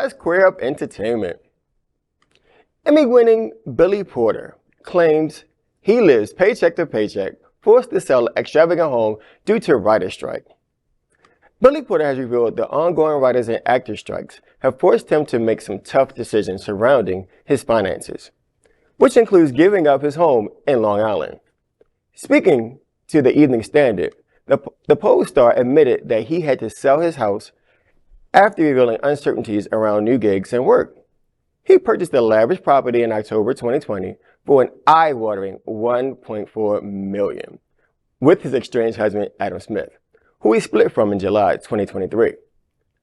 let's queer up entertainment. Emmy-winning Billy Porter claims he lives paycheck to paycheck, forced to sell an extravagant home due to a writer's strike. Billy Porter has revealed the ongoing writers and actors strikes have forced him to make some tough decisions surrounding his finances, which includes giving up his home in Long Island. Speaking to the Evening Standard, the Pole star admitted that he had to sell his house after revealing uncertainties around new gigs and work. He purchased a lavish property in October 2020 for an eye-watering $1.4 million with his estranged husband Adam Smith, who he split from in July 2023.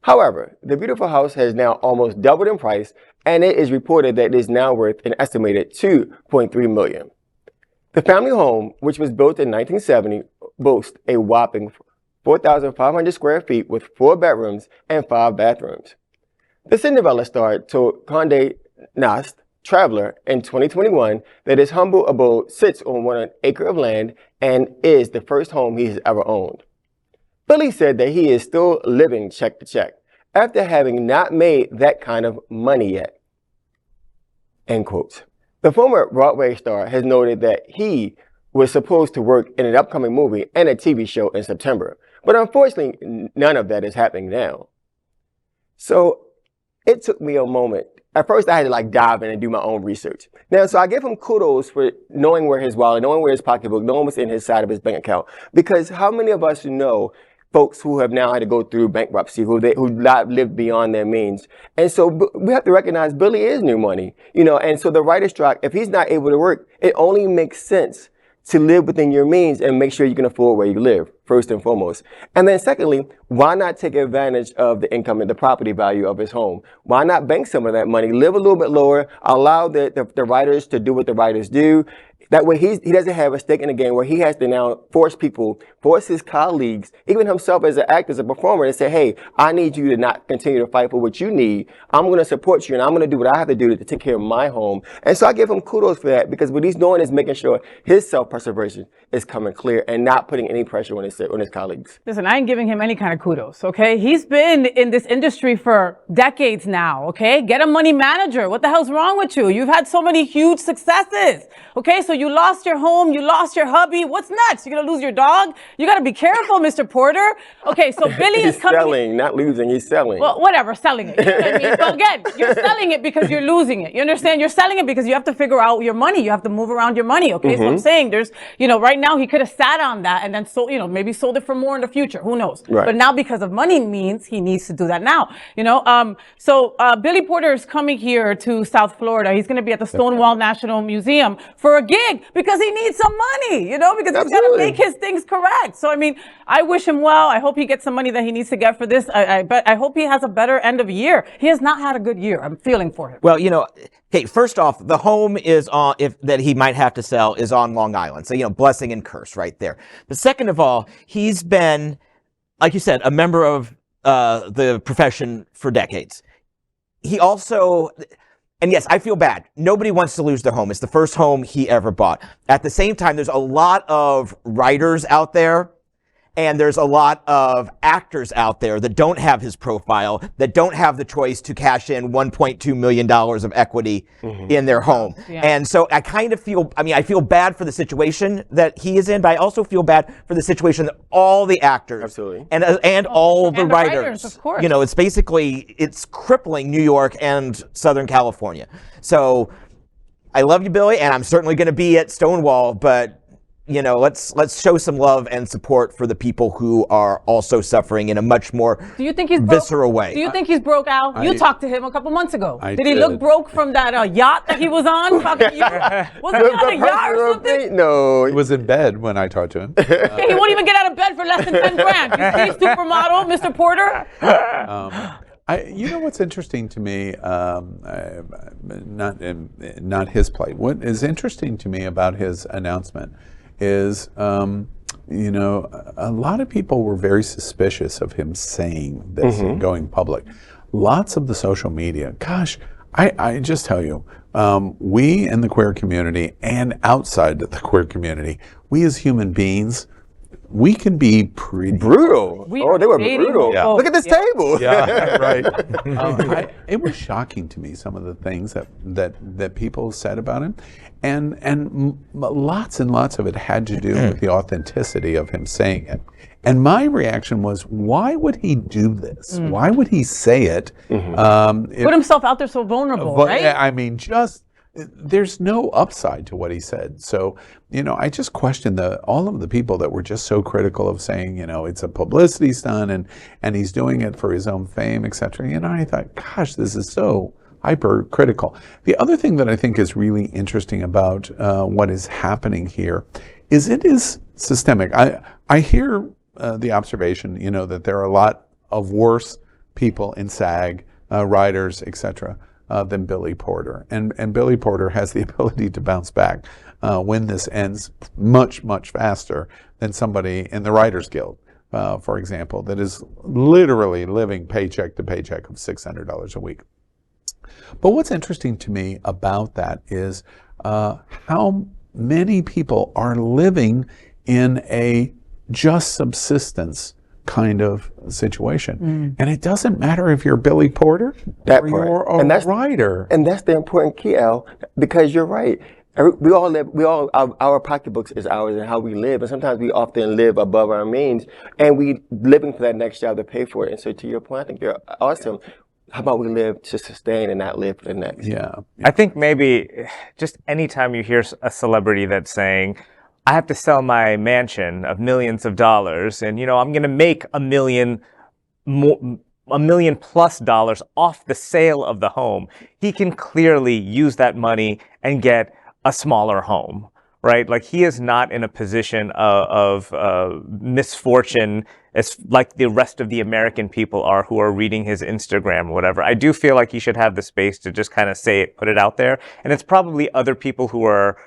However, the beautiful house has now almost doubled in price, and it is reported that it is now worth an estimated $2.3 million. The family home, which was built in 1970, boasts a whopping 4,500 square feet with 4 bedrooms and 5 bathrooms. The Cinderella star told Condé Nast Traveller in 2021 that his humble abode sits on 1 acre of land and is the first home he has ever owned. Billy said that he is still living check to check after having not made that kind of money yet. End quote. The former Broadway star has noted that he was supposed to work in an upcoming movie and a TV show in September, but unfortunately, none of that is happening now. So it took me a moment. At first, I had to dive in and do my own research. Now, so I give him kudos for knowing where his wallet, knowing where his pocketbook, knowing what's in his side of his bank account. Because how many of us know folks who have now had to go through bankruptcy, who lived beyond their means? And so we have to recognize Billy is new money, and so the writer's strike, if he's not able to work, it only makes sense to live within your means and make sure you can afford where you live, first and foremost. And then secondly, why not take advantage of the income and the property value of his home? Why not bank some of that money, live a little bit lower, allow the writers to do what the writers do? That way he doesn't have a stake in the game where he has to now force his colleagues, even himself as an actor, as a performer, to say, hey, I need you to not continue to fight for what you need. I'm going to support you and I'm going to do what I have to do to take care of my home. And so I give him kudos for that, because what he's doing is making sure his self-preservation is coming clear and not putting any pressure on his colleagues. Listen, I ain't giving him any kind of kudos, okay? He's been in this industry for decades now, okay? Get a money manager. What the hell's wrong with you? You've had so many huge successes, okay? So you lost your home, you lost your hubby. What's next? You're gonna lose your dog? You gotta be careful, Mr. Porter. Okay, so Billy is coming. He's selling, not losing, he's selling. Well, whatever, selling it. You know what I mean? So again, you're selling it because you're losing it. You understand? You're selling it because you have to figure out your money. You have to move around your money, okay? So I'm saying there's, right now he could have sat on that and then sold, maybe sold it for more in the future. Who knows? Right. But now because of money means he needs to do that now, So Billy Porter is coming here to South Florida. He's gonna be at the Stonewall National Museum for a gig because he needs some money, because he's got to make his things correct. So, I wish him well. I hope he gets some money that he needs to get for this. But I hope he has a better end of year. He has not had a good year. I'm feeling for him. Well, okay, first off, the home is on, that he might have to sell is on Long Island. So, blessing and curse right there. But second of all, he's been, like you said, a member of the profession for decades. He also... And yes, I feel bad. Nobody wants to lose their home. It's the first home he ever bought. At the same time, there's a lot of writers out there, and there's a lot of actors out there that don't have his profile, that don't have the choice to cash in $1.2 million of equity in their home. Yeah. And so I kind of feel, I feel bad for the situation that he is in, but I also feel bad for the situation that all the actors Absolutely. and all the writers, of course. It's crippling New York and Southern California. So I love you, Billy, and I'm certainly going to be at Stonewall, but let's show some love and support for the people who are also suffering in a much more visceral way. Do you think he's broke, Al? You talked to him a couple months ago. I did he look broke from that yacht that he was on? Was he on a yacht or something? No. He was in bed when I talked to him. He won't even get out of bed for less than 10 grand. You see, supermodel, Mr. Porter? What's interesting to me, not his plight. What is interesting to me about his announcement is, a lot of people were very suspicious of him saying this and going public. Lots of the social media, gosh, I just tell you, we in the queer community and outside of the queer community, we as human beings, we can be pretty Brutal. We Oh, are they were dating brutal. Yeah. Look at this table. Yeah, right. It was shocking to me, some of the things that people said about him, and lots of it had to do with the authenticity of him saying it. And my reaction was, why would he do this? Why would he say it? Put himself out there so vulnerable, But, right? I mean, there's no upside to what he said. So, I just question all of the people that were just so critical of saying, it's a publicity stunt and he's doing it for his own fame, etc. I thought, gosh, this is so hypercritical. The other thing that I think is really interesting about what is happening here is it is systemic. I hear the observation, that there are a lot of worse people in SAG, writers, etc., than Billy Porter. And Billy Porter has the ability to bounce back when this ends much, much faster than somebody in the Writers Guild, for example, that is literally living paycheck to paycheck of $600 a week. But what's interesting to me about that is how many people are living in a just subsistence kind of situation. And it doesn't matter if you're Billy Porter or you're a writer. And that's the important key, Al, because you're right. We all live, our pocketbooks is ours and how we live. And sometimes we often live above our means and we living for that next job to pay for it. And so to your point, I think you're awesome. How about we live to sustain and not live for the next? Yeah. I think maybe just anytime you hear a celebrity that's saying, I have to sell my mansion of millions of dollars and, I'm going to make $1 million plus dollars off the sale of the home. He can clearly use that money and get a smaller home, right? Like he is not in a position of misfortune as like the rest of the American people are who are reading his Instagram or whatever. I do feel like he should have the space to just kind of say it, put it out there. And it's probably other people who are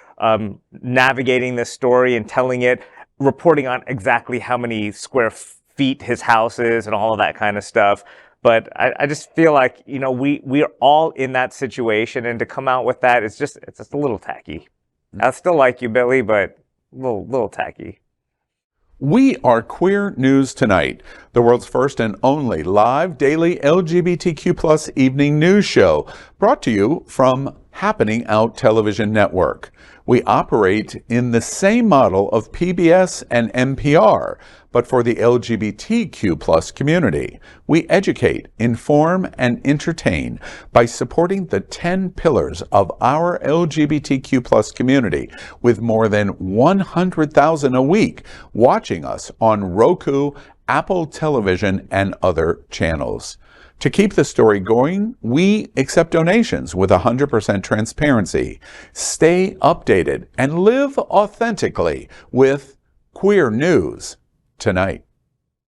navigating this story and telling it, reporting on exactly how many square feet his house is and all of that kind of stuff. But I just feel like, we are all in that situation, and to come out with that, it's just a little tacky. I still like you, Billy, but a little tacky. We are Queer News Tonight, the world's first and only live daily LGBTQ+ evening news show, brought to you from Happening Out Television Network. We operate in the same model of PBS and NPR, but for the LGBTQ+ community. We educate, inform, and entertain by supporting the 10 pillars of our LGBTQ+ community, with more than 100,000 a week watching us on Roku, Apple Television, and other channels. To keep the story going, we accept donations with 100% transparency. Stay updated and live authentically with Queer News Tonight.